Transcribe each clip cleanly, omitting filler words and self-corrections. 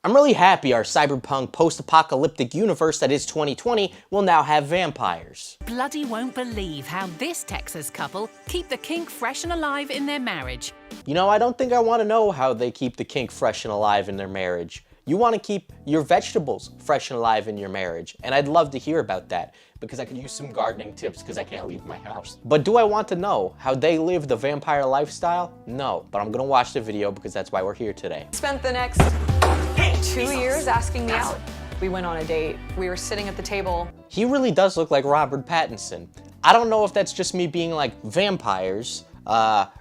I'm really happy our cyberpunk post-apocalyptic universe that is 2020 will now have vampires. Bloody won't believe how this Texas couple keep the kink fresh and alive in their marriage. You know, I don't think I want to know how they keep the kink fresh and alive in their marriage. You want to keep your vegetables fresh and alive in your marriage, and I'd love to hear about that, because I could use some gardening tips because I can't leave my house. But do I want to know how they live the vampire lifestyle? No, but I'm gonna watch the video because that's why we're here today. Spent the next 2 years asking me out. We went on a date. We were sitting at the table. He really does look like Robert Pattinson. I don't know if that's just me being like vampires,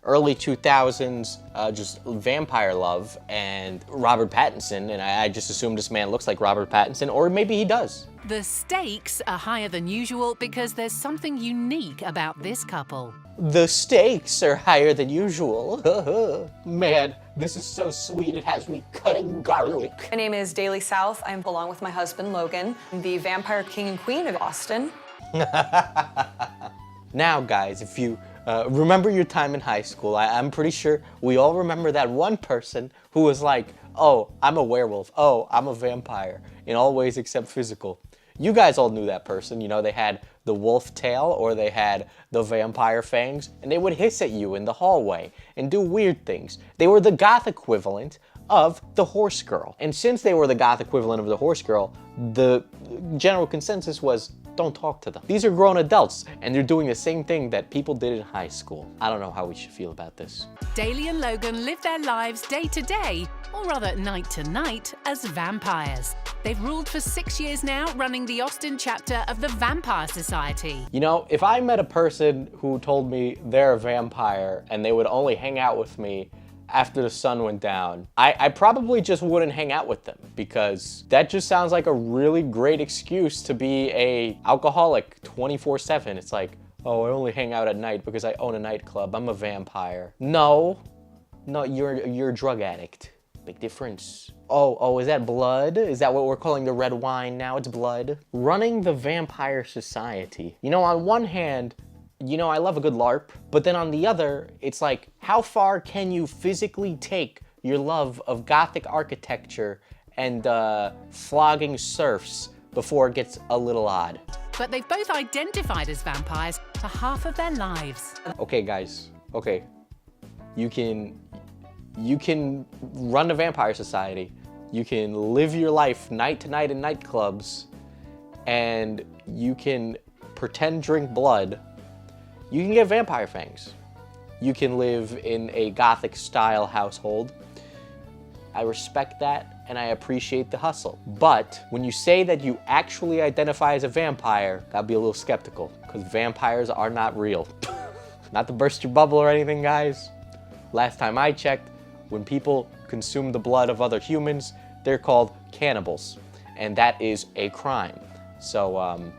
early 2000s, just vampire love, and Robert Pattinson, and I just assume this man looks like Robert Pattinson, or maybe he does. The stakes are higher than usual because there's something unique about this couple. The stakes are higher than usual. Man, this is so sweet, it has me cutting garlic. My name is Daly South. I'm along with my husband, Logan, the vampire king and queen of Austin. Now, guys, if you remember your time in high school, I'm pretty sure we all remember that one person who was like, oh, I'm a werewolf, oh, I'm a vampire, in all ways except physical. You guys all knew that person, you know, they had the wolf tail or they had the vampire fangs, and they would hiss at you in the hallway and do weird things. They were the goth equivalent of the horse girl. And since they were the goth equivalent of the horse girl, the general consensus was, don't talk to them. These are grown adults, and they're doing the same thing that people did in high school. I don't know how we should feel about this. Daly and Logan live their lives day to day, or rather night to night, as vampires. They've ruled for 6 years now, running the Austin chapter of the Vampire Society. You know, if I met a person who told me they're a vampire and they would only hang out with me after the sun went down, I probably just wouldn't hang out with them, because that just sounds like a really great excuse to be a alcoholic 24/7. It's like, oh, I only hang out at night because I own a nightclub. I'm a vampire. No, you're a drug addict. Big difference. Oh, is that blood? Is that what we're calling the red wine now? It's blood. Running the Vampire Society. You know, on one hand, you know, I love a good LARP, but then on the other, it's like, how far can you physically take your love of Gothic architecture and flogging serfs before it gets a little odd? But they've both identified as vampires for half of their lives. Okay, guys, okay. You can run a vampire society. You can live your life night to night in nightclubs, and you can pretend drink blood. You can get vampire fangs. You can live in a Gothic style household. I respect that and I appreciate the hustle. But when you say that you actually identify as a vampire, gotta be a little skeptical, because vampires are not real. Not to burst your bubble or anything, guys. Last time I checked, when people consume the blood of other humans, they're called cannibals, and that is a crime. So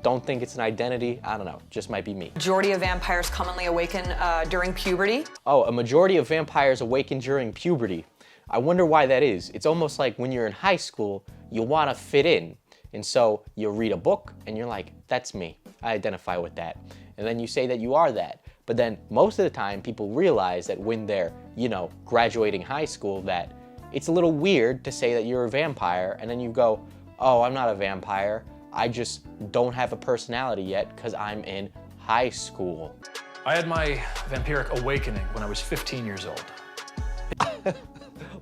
don't think it's an identity. I don't know, just might be me. Majority of vampires commonly awaken during puberty. Oh, a majority of vampires awaken during puberty. I wonder why that is. It's almost like when you're in high school, you want to fit in. And so you read a book and you're like, that's me. I identify with that. And then you say that you are that. But then most of the time people realize that when they're, you know, graduating high school, that it's a little weird to say that you're a vampire. And then you go, oh, I'm not a vampire. I just don't have a personality yet because I'm in high school. I had my vampiric awakening when I was 15 years old.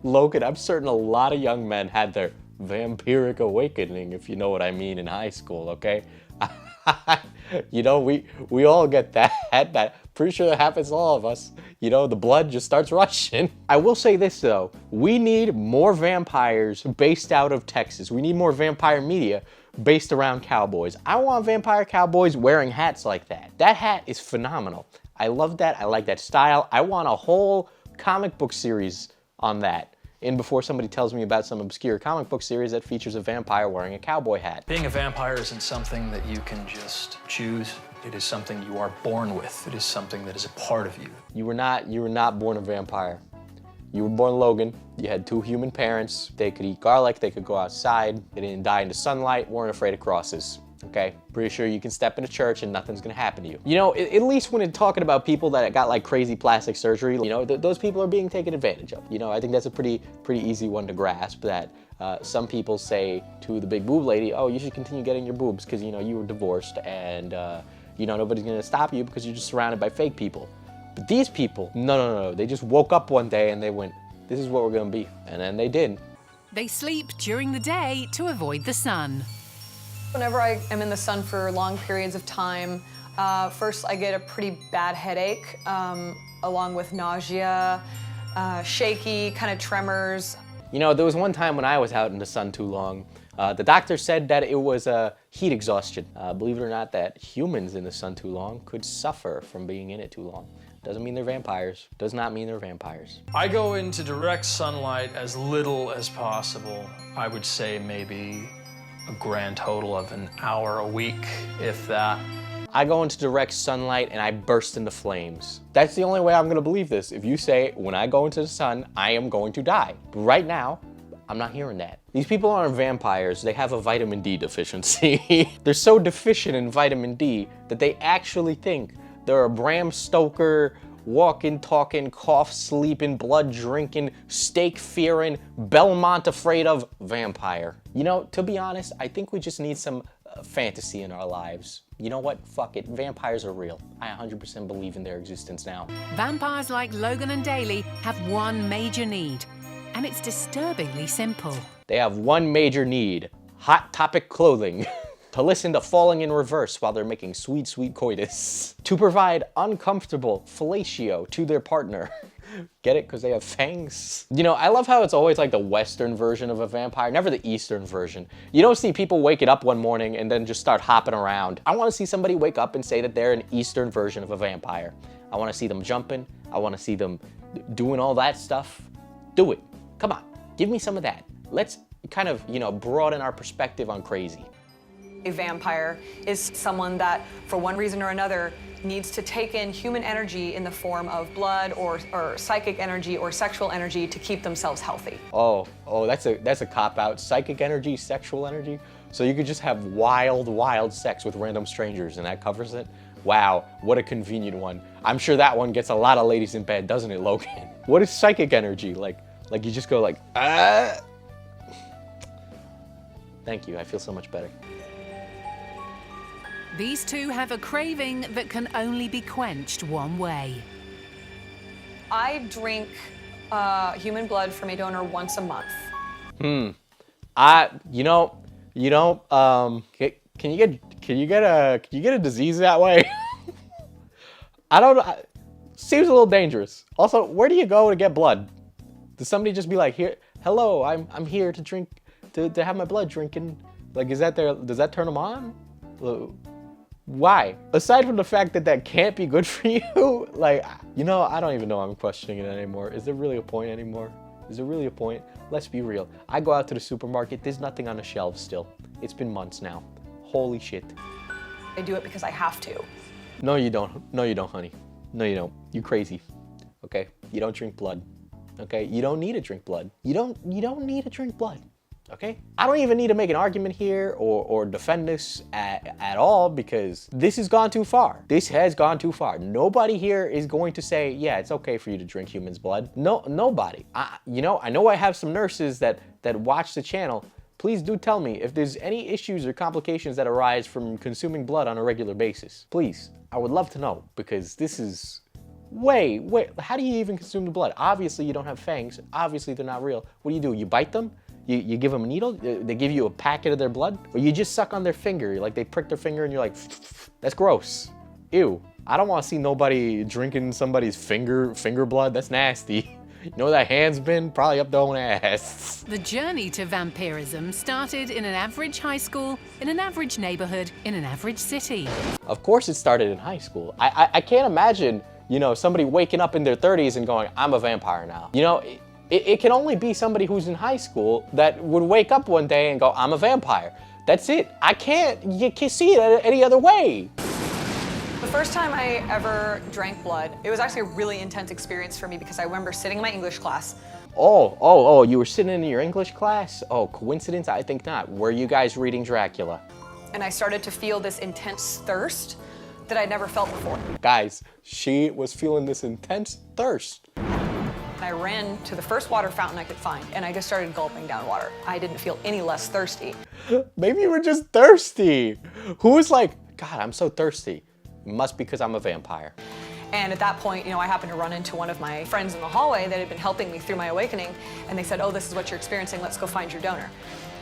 Logan, I'm certain a lot of young men had their vampiric awakening, if you know what I mean, in high school, okay? You know, we all get that. Pretty sure that happens to all of us. You know, the blood just starts rushing. I will say this though, we need more vampires based out of Texas. We need more vampire media based around cowboys. I want vampire cowboys wearing hats like that. That hat is phenomenal. I love that, I like that style. I want a whole comic book series on that. And before somebody tells me about some obscure comic book series that features a vampire wearing a cowboy hat. Being a vampire isn't something that you can just choose. It is something you are born with. It is something that is a part of you. You were not born a vampire. You were born Logan. You had two human parents. They could eat garlic, they could go outside. They didn't die in the sunlight, weren't afraid of crosses. Okay, pretty sure you can step into church and nothing's gonna happen to you. You know, at least when it's talking about people that got like crazy plastic surgery, you know, those people are being taken advantage of. You know, I think that's a pretty easy one to grasp, that Some people say to the big boob lady, oh, you should continue getting your boobs because, you know, you were divorced and, you know, nobody's gonna stop you because you're just surrounded by fake people. But these people, no. They just woke up one day and they went, this is what we're gonna be. And then they did. They sleep during the day to avoid the sun. Whenever I am in the sun for long periods of time, first I get a pretty bad headache, along with nausea, shaky, kind of tremors. You know, there was one time when I was out in the sun too long. The doctor said that it was heat exhaustion. Believe it or not, that humans in the sun too long could suffer from being in it too long. Doesn't mean they're vampires. Does not mean they're vampires. I go into direct sunlight as little as possible. I would say maybe a grand total of an hour a week, if that. I go into direct sunlight and I burst into flames. That's the only way I'm gonna believe this. If you say, when I go into the sun, I am going to die. But right now, I'm not hearing that. These people aren't vampires, they have a vitamin D deficiency. They're so deficient in vitamin D that they actually think they're a Bram Stoker, walking, talking, cough, sleeping, blood drinking, steak fearing, Belmont afraid of vampire. You know, to be honest, I think we just need some fantasy in our lives. You know what? Fuck it. Vampires are real. I 100% believe in their existence now. Vampires like Logan and Daly have one major need, and it's disturbingly simple. They have one major need: Hot Topic clothing. To listen to Falling in Reverse while they're making sweet, sweet coitus. To provide uncomfortable fellatio to their partner. Get it? Because they have fangs? You know, I love how it's always like the Western version of a vampire, never the Eastern version. You don't see people waking up one morning and then just start hopping around. I want to see somebody wake up and say that they're an Eastern version of a vampire. I want to see them jumping. I want to see them doing all that stuff. Do it. Come on. Give me some of that. Let's kind of, you know, broaden our perspective on crazy. A vampire is someone that, for one reason or another, needs to take in human energy in the form of blood or psychic energy or sexual energy to keep themselves healthy. Oh, that's a cop-out. Psychic energy, sexual energy. So you could just have wild sex with random strangers and that covers it? Wow, what a convenient one. I'm sure that one gets a lot of ladies in bed, doesn't it, Logan? What is psychic energy? Like you just go like, ah. Thank you, I feel so much better. These two have a craving that can only be quenched one way. I drink human blood from a donor once a month. Can you get a disease that way? I don't know. Seems a little dangerous. Also, where do you go to get blood? Does somebody just be like, here, hello, I'm here to drink, to have my blood drinking? Like, does that turn them on? Why? Aside from the fact that that can't be good for you, like, you know, I don't even know I'm questioning it anymore. Is there really a point anymore? Is there really a point? Let's be real. I go out to the supermarket, there's nothing on the shelves still. It's been months now. Holy shit. I do it because I have to. No, you don't. No, you don't, honey. No, you don't. You crazy. Okay? You don't drink blood. Okay? You don't need to drink blood. You don't need to drink blood. Okay? I don't even need to make an argument here or defend this at all because this has gone too far. This has gone too far. Nobody here is going to say, yeah, it's okay for you to drink human's blood. No, nobody. I know I have some nurses that watch the channel. Please do tell me if there's any issues or complications that arise from consuming blood on a regular basis. Please, I would love to know because this is way, how do you even consume the blood? Obviously you don't have fangs. Obviously they're not real. What do? You bite them? You give them a needle? They give you a packet of their blood? Or you just suck on their finger? Like they prick their finger and you're like, that's gross. Ew. I don't want to see nobody drinking somebody's finger blood. That's nasty. You know where that hand's been? Probably up their own ass. The journey to vampirism started in an average high school, in an average neighborhood, in an average city. Of course it started in high school. I can't imagine, you know, somebody waking up in their 30s and going, I'm a vampire now. You know, it can only be somebody who's in high school that would wake up one day and go, I'm a vampire. That's it. You can't see it any other way. The first time I ever drank blood, it was actually a really intense experience for me because I remember sitting in my English class. Oh, you were sitting in your English class? Oh, coincidence? I think not. Were you guys reading Dracula? And I started to feel this intense thirst that I'd never felt before. Guys, she was feeling this intense thirst. I ran to the first water fountain I could find, and I just started gulping down water. I didn't feel any less thirsty. Maybe you were just thirsty. Who was like, God, I'm so thirsty. It must be because I'm a vampire. And at that point, I happened to run into one of my friends in the hallway that had been helping me through my awakening, and they said, oh, this is what you're experiencing, let's go find your donor.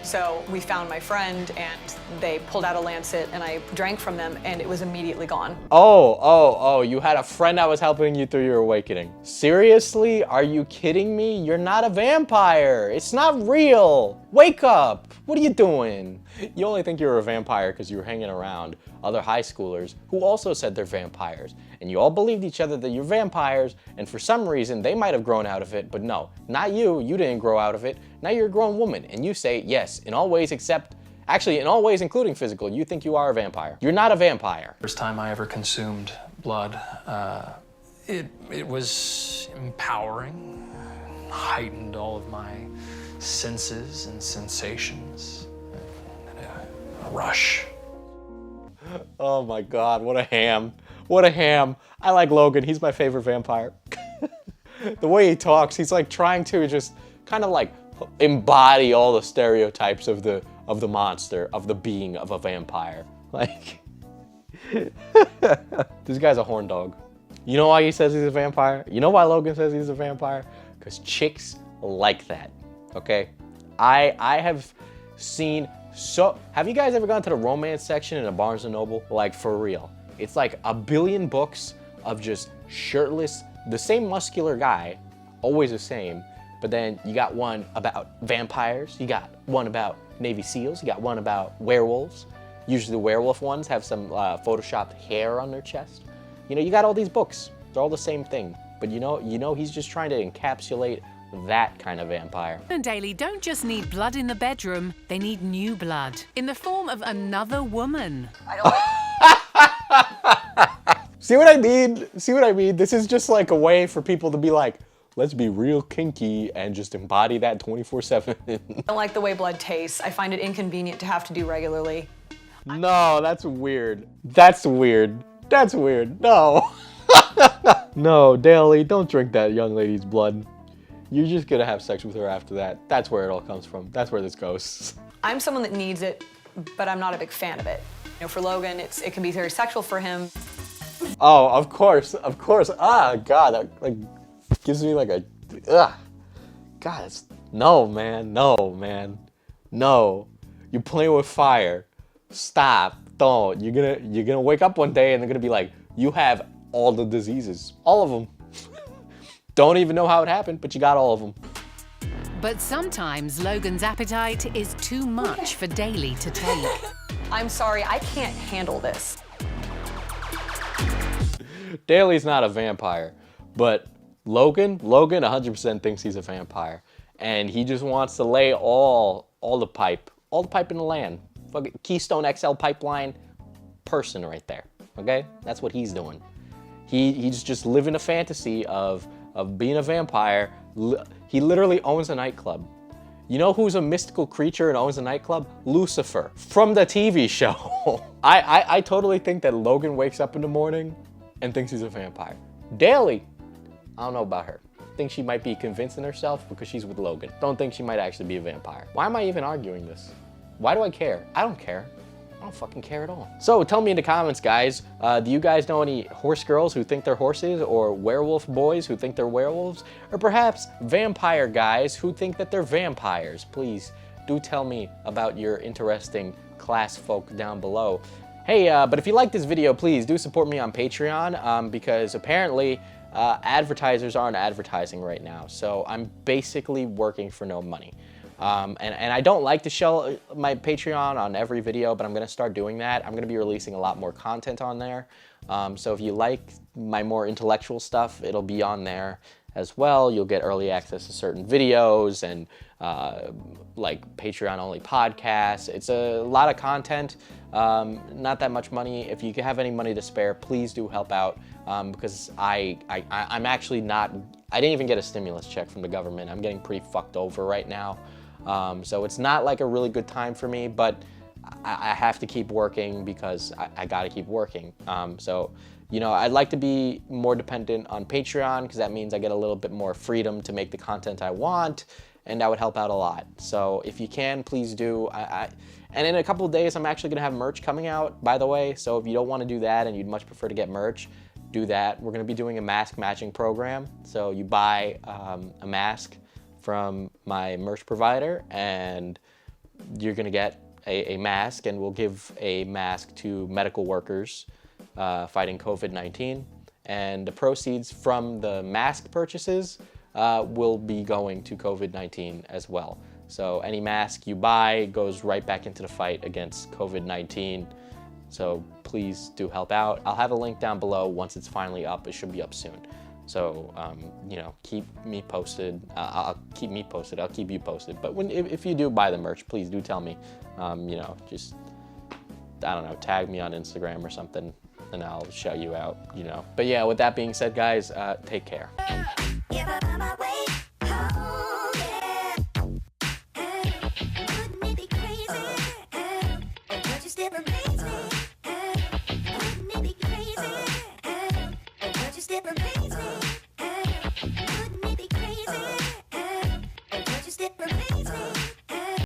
So we found my friend, and they pulled out a lancet, and I drank from them, and it was immediately gone. Oh, you had a friend that was helping you through your awakening. Seriously? Are you kidding me? You're not a vampire. It's not real. Wake up. What are you doing? You only think you're a vampire because you were hanging around other high schoolers who also said they're vampires. And you all believed each other that you're vampires, and for some reason they might have grown out of it, but no, not you. You didn't grow out of it. Now you're a grown woman, and you say, yes, in all ways except, actually in all ways including physical, you think you are a vampire. You're not a vampire. First time I ever consumed blood, it was empowering, heightened all of my senses and sensations, and a rush. Oh my God, what a ham. What a ham. I like Logan, he's my favorite vampire. The way he talks, he's like trying to just kind of like embody all the stereotypes of the monster, of the being of a vampire. Like, this guy's a horn dog. You know why he says he's a vampire? You know why Logan says he's a vampire? Because chicks like that, okay? I have seen have you guys ever gone to the romance section in a Barnes & Noble? Like, for real. It's like a billion books of just shirtless, the same muscular guy, always the same, but then you got one about vampires, you got one about Navy SEALs, you got one about werewolves. Usually the werewolf ones have some photoshopped hair on their chest. You got all these books. They're all the same thing. But you know he's just trying to encapsulate that kind of vampire. And Daly don't just need blood in the bedroom, they need new blood in the form of another woman. See what I mean? See what I mean? This is just like a way for people to be like, let's be real kinky and just embody that 24/7. I don't like the way blood tastes. I find it inconvenient to have to do regularly. No, that's weird. That's weird. That's weird. No. No, Daly, don't drink that young lady's blood. You're just gonna have sex with her after that. That's where it all comes from. That's where this goes. I'm someone that needs it, but I'm not a big fan of it. For Logan, it can be very sexual for him. Oh, of course. Ah, God, that like gives me like a, ugh. God, no, man. No. You're playing with fire. Stop. Don't. You're gonna wake up one day and they're gonna be like, you have all the diseases, all of them. Don't even know how it happened, but you got all of them. But sometimes Logan's appetite is too much for Daly to take. I'm sorry, I can't handle this. Daly's not a vampire, but Logan 100% thinks he's a vampire. And he just wants to lay all the pipe in the land. Fucking Keystone XL pipeline person right there, okay? That's what he's doing. He's just living a fantasy of being a vampire. He literally owns a nightclub. You know who's a mystical creature and owns a nightclub? Lucifer, from the TV show. I totally think that Logan wakes up in the morning and thinks he's a vampire. Daly, I don't know about her. Think she might be convincing herself because she's with Logan. Don't think she might actually be a vampire. Why am I even arguing this? Why do I care? I don't care. I don't fucking care at all. So tell me in the comments, guys, do you guys know any horse girls who think they're horses, or werewolf boys who think they're werewolves, or perhaps vampire guys who think that they're vampires? Please do tell me about your interesting class folk down below. Hey, but if you like this video, please do support me on Patreon, because apparently advertisers aren't advertising right now. So I'm basically working for no money. And I don't like to show my Patreon on every video, but I'm gonna start doing that. I'm gonna be releasing a lot more content on there. So if you like my more intellectual stuff, it'll be on there as well. You'll get early access to certain videos and like Patreon only podcasts. It's a lot of content, not that much money. If you have any money to spare, please do help out, because I'm actually not, I didn't even get a stimulus check from the government. I'm getting pretty fucked over right now. So it's not like a really good time for me, but I have to keep working because I gotta keep working. So You know, I'd like to be more dependent on Patreon because that means I get a little bit more freedom to make the content I want, and that would help out a lot. So if you can, please do. And in a couple of days, I'm actually gonna have merch coming out, by the way. So if you don't wanna do that and you'd much prefer to get merch, do that. We're gonna be doing a mask matching program. So you buy a mask from my merch provider and you're gonna get a mask, and we'll give a mask to medical workers fighting COVID-19. And the proceeds from the mask purchases will be going to COVID-19 as well. So any mask you buy goes right back into the fight against COVID-19. So please do help out. I'll have a link down below once it's finally up. It should be up soon. So, you know, keep me posted. I'll keep me posted. I'll keep you posted. But if you do buy the merch, please do tell me. You know, just, I don't know, tag me on Instagram or something, and I'll shout you out, you know. But yeah, with that being said, guys, take care. Give up on my way.